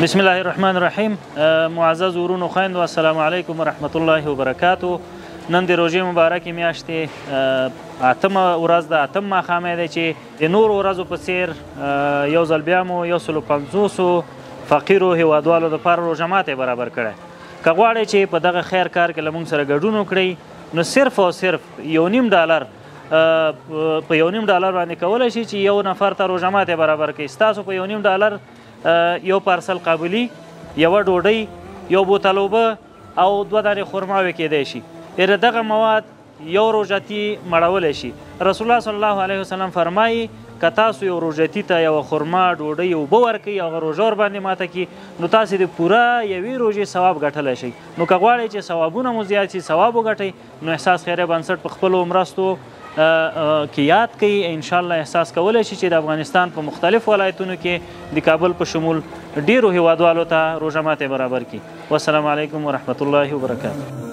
بسم الله الرحمن الرحیم. معزز ورونو خویندو السلام علیکم ورحمت الله وبرکاتو. نن د روژې مبارکې میاشتې اتمه ورځ ده، اتم ماښام دی چې د نورو ورځو په څېر یو ځل بیا مو 150 فقیرو هیوادوالو دپاره روژه ماتی برابر کړی. که غواړئ چې په دغه خیر کار کې له موږ سره ګډون وکړئ نو صرف او صرف $1.5 په $1.5 باندې کولی شي چې یو نفر ته روژه ماتی برابر کړئ. ستاسو په $1.5 یو پارسل قابلي، یوه ډوډۍ، یو بوتل اوبه او 2 دانې خرماوې کیدی شي. یعنې دغه مواد یو روژتي مړولی شي. رسول الله صلی الله علیه وسلم فرمایي که تاسو یو روژتي ته یوه خرما، ډوډۍ، اوبه ورکوئ او هغه روژه ورباندې ماته کړي نو تاسې د پوره یوې روژې ثواب ګټلی شئ. نو که غواړئ چې ثوابونه مو زیات شي، ثواب وګټئ، نو احساس خیریه بنسټ په خپلو مرستو کې یاد کوي. انشاءالله احساس کولی شي چې د افغانستان په مختلف ولایتونو کې د کابل په شمول ډیرو هیوادوالو ته روژه ماتی برابر کړي. والسلام علیکم ورحمت الله وبرکاته.